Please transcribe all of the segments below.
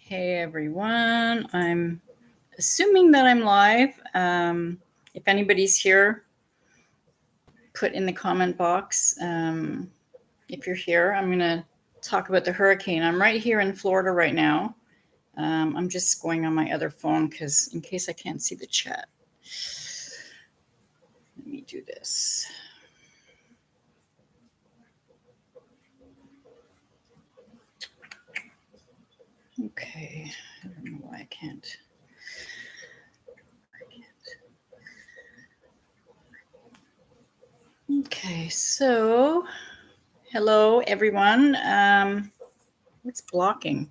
Hey everyone, I'm assuming that I'm live. If anybody's here, put in the comment box if you're here. I'm going to talk about the hurricane. I'm right here in Florida right now. I'm just going on my other phone because in case I can't see the chat. Let me do this. Okay, I don't know why I can't. Okay, so hello everyone. What's blocking?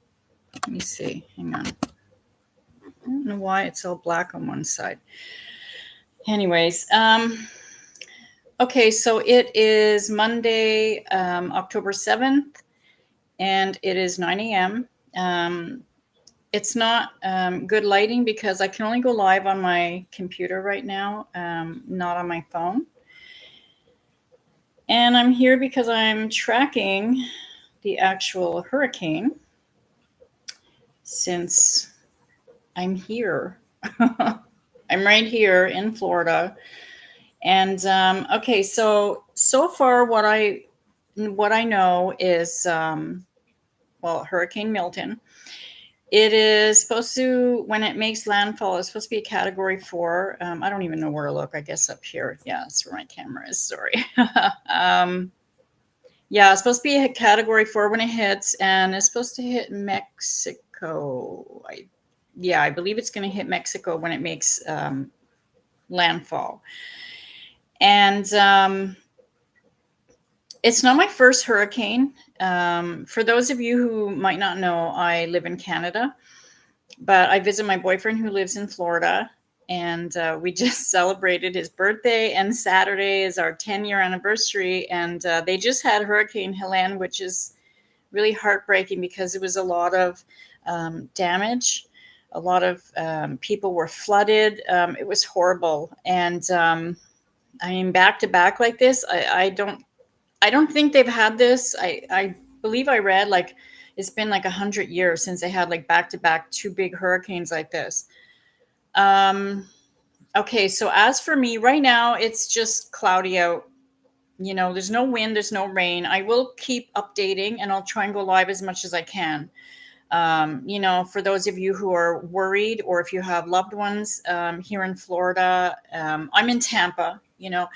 Let me see. Hang on. I don't know why it's all black on one side. Anyways, okay, so it is Monday, October 7th, and it is 9 a.m. It's not good lighting because I can only go live on my computer right now, not on my phone. And I'm here because I'm tracking the actual hurricane since I'm here. I'm right here in Florida. And okay, so far what I know is Hurricane Milton. It is supposed to, when it makes landfall, it's supposed to be a Category 4. I don't even know where to look. I guess up here. Yeah, that's where my camera is. Sorry. Yeah, it's supposed to be a Category 4 when it hits, and it's supposed to hit Mexico. I believe it's going to hit Mexico when it makes landfall. And it's not my first hurricane. For those of you who might not know, I live in Canada, but I visit my boyfriend who lives in Florida, and we just celebrated his birthday, and Saturday is our 10-year anniversary, and they just had Hurricane Helene, which is really heartbreaking because it was a lot of damage. A lot of people were flooded. It was horrible. And I mean, back to back like this, I don't think they've had this. I believe I read like it's been like 100 years since they had like back to back two big hurricanes like this. Okay, so as for me right now, it's just cloudy out. You know, there's no wind, there's no rain. I will keep updating and I'll try and go live as much as I can. You know, for those of you who are worried or if you have loved ones here in Florida, I'm in Tampa, you know.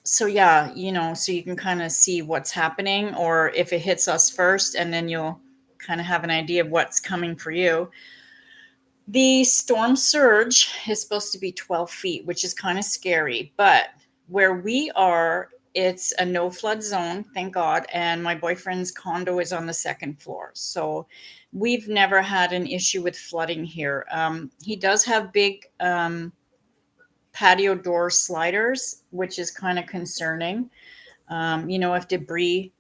So yeah, you know, so you can kind of see what's happening, or if it hits us first, and then you'll kind of have an idea of what's coming for you. The storm surge is supposed to be 12 feet, which is kind of scary, but where we are, it's a no flood zone, thank God. And my boyfriend's condo is on the second floor. So we've never had an issue with flooding here. He does have big patio door sliders, which is kind of concerning. You know, if debris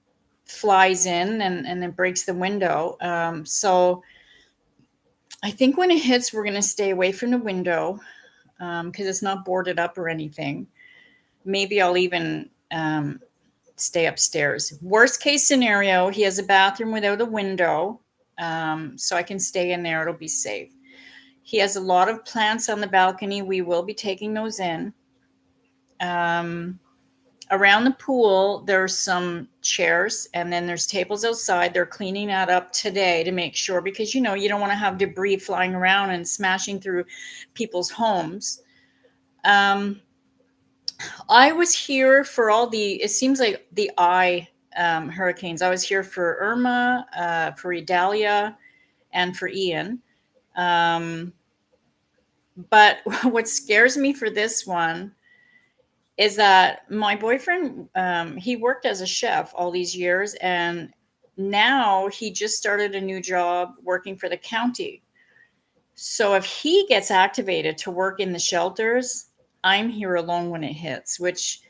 flies in and it breaks the window. So I think when it hits, we're going to stay away from the window because it's not boarded up or anything. Maybe I'll even stay upstairs. Worst case scenario, he has a bathroom without a window, so I can stay in there. It'll be safe. He has a lot of plants on the balcony. We will be taking those in. Around the pool, there's some chairs, and then there's tables outside. They're cleaning that up today to make sure, because, you know, you don't want to have debris flying around and smashing through people's homes. I was here for all it seems like the hurricanes. I was here for Irma, for Idalia, and for Ian. But what scares me for this one is that my boyfriend, he worked as a chef all these years, and now he just started a new job working for the county. So if he gets activated to work in the shelters, I'm here alone when it hits, which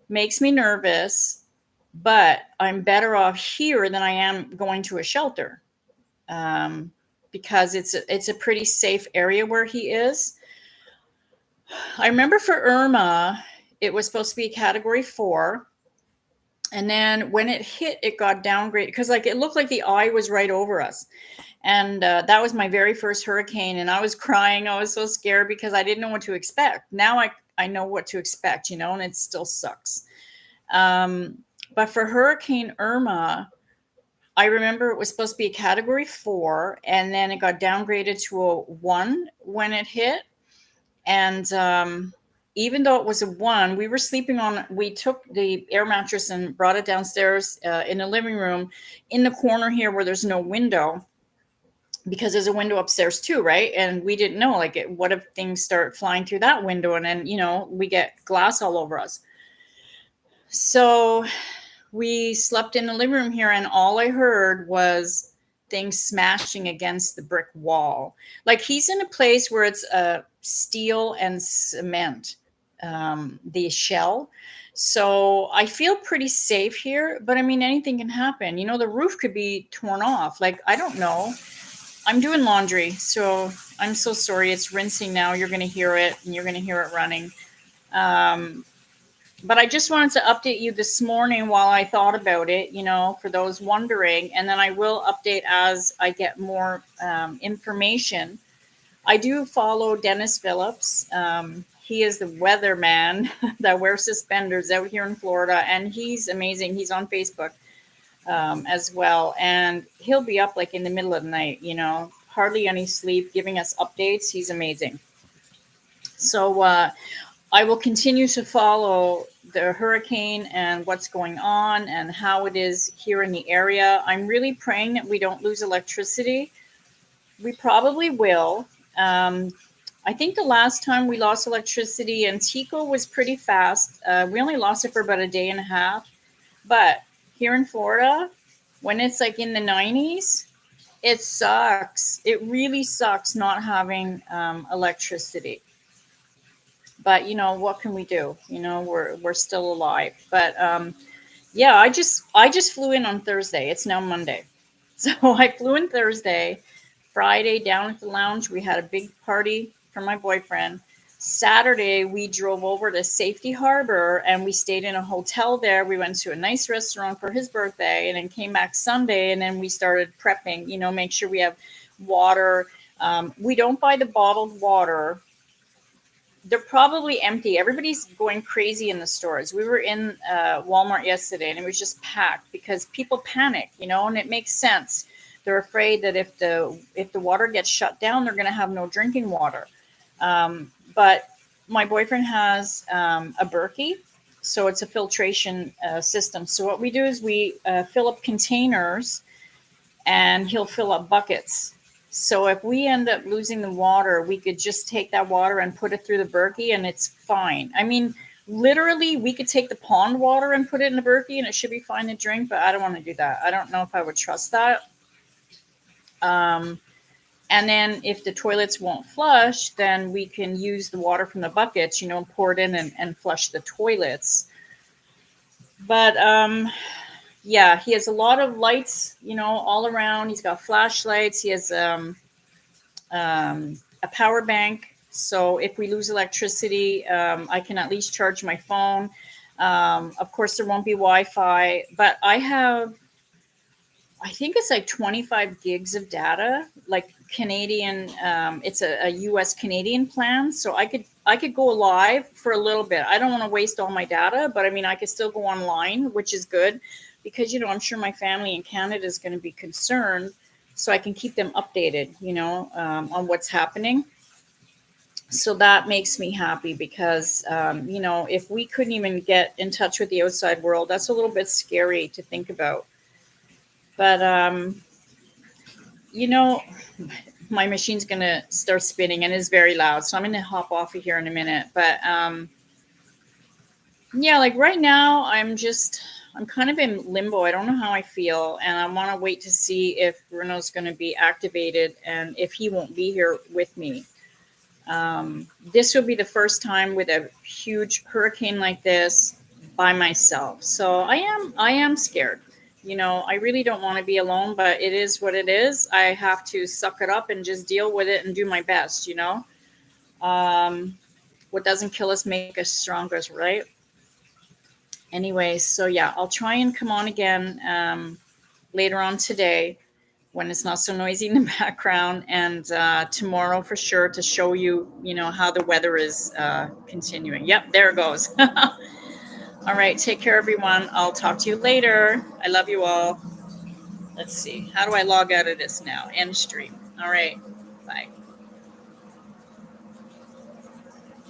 makes me nervous, but I'm better off here than I am going to a shelter because it's a pretty safe area where he is. I remember for Irma, it was supposed to be a Category 4. And then when it hit, it got downgraded because like it looked like the eye was right over us. And that was my very first hurricane, and I was crying. I was so scared because I didn't know what to expect. Now I know what to expect, you know, and it still sucks. Um, but for Hurricane Irma, I remember it was supposed to be a category 4, and then it got downgraded to a 1 when it hit. And even though it was a 1, we were sleeping on, we took the air mattress and brought it downstairs in the living room in the corner here where there's no window, because there's a window upstairs too, right? And we didn't know, like, what if things start flying through that window and then, you know, we get glass all over us. So we slept in the living room here, and all I heard was things smashing against the brick wall. Like, he's in a place where it's steel and cement, the shell. So I feel pretty safe here, but I mean, anything can happen. You know, the roof could be torn off. Like, I don't know. I'm doing laundry, so I'm so sorry. It's rinsing now. You're going to hear it, and you're going to hear it running. But I just wanted to update you this morning while I thought about it, you know, for those wondering. And then I will update as I get more information. I do follow Dennis Phillips. He is the weatherman that wears suspenders out here in Florida, and he's amazing. He's on Facebook as well. And he'll be up like in the middle of the night, you know, hardly any sleep, giving us updates. He's amazing. So I will continue to follow the hurricane and what's going on and how it is here in the area. I'm really praying that we don't lose electricity. We probably will. I think the last time we lost electricity in Tico was pretty fast. We only lost it for about a day and a half. But here in Florida, when it's like in the 90s, it sucks. It really sucks not having electricity. But you know, what can we do? You know, we're still alive. But yeah, I just flew in on Thursday. It's now Monday. So I flew in Thursday. Friday down at the lounge, we had a big party for my boyfriend. Saturday, we drove over to Safety Harbor and we stayed in a hotel there. We went to a nice restaurant for his birthday, and then came back Sunday, and then we started prepping, you know, make sure we have water. We don't buy the bottled water. They're probably empty. Everybody's going crazy in the stores. We were in Walmart yesterday, and it was just packed because people panic, you know, and it makes sense. They're afraid that if the water gets shut down, they're going to have no drinking water. But my boyfriend has a Berkey, so it's a filtration system. So what we do is we fill up containers, and he'll fill up buckets. So if we end up losing the water, we could just take that water and put it through the Berkey, and it's fine. I mean, literally, we could take the pond water and put it in the Berkey, and it should be fine to drink, but I don't want to do that. I don't know if I would trust that. And then if the toilets won't flush, then we can use the water from the buckets, you know, pour it in and flush the toilets. But yeah, he has a lot of lights, you know, all around. He's got flashlights. He has a power bank. So if we lose electricity, I can at least charge my phone. Of course, there won't be Wi-Fi, but I think it's like 25 gigs of data, like Canadian. It's a US Canadian plan. So I could go live for a little bit. I don't want to waste all my data, but I mean, I could still go online, which is good because, you know, I'm sure my family in Canada is going to be concerned. So I can keep them updated, you know, on what's happening. So that makes me happy because, you know, if we couldn't even get in touch with the outside world, that's a little bit scary to think about. But, you know, my machine's going to start spinning and it's very loud. So I'm going to hop off of here in a minute. But yeah, like right now, I'm kind of in limbo. I don't know how I feel. And I want to wait to see if Bruno's going to be activated and if he won't be here with me. This will be the first time with a huge hurricane like this by myself. So I am scared. You know, I really don't want to be alone, but it is what it is. I have to suck it up and just deal with it and do my best, you know. What doesn't kill us make us stronger, right? Anyway, so yeah, I'll try and come on again later on today when it's not so noisy in the background, and tomorrow for sure to show you, how the weather is continuing. Yep, there it goes. All right, take care, everyone. I'll talk to you later. I love you all. Let's see. How do I log out of this now? End stream. All right. Bye.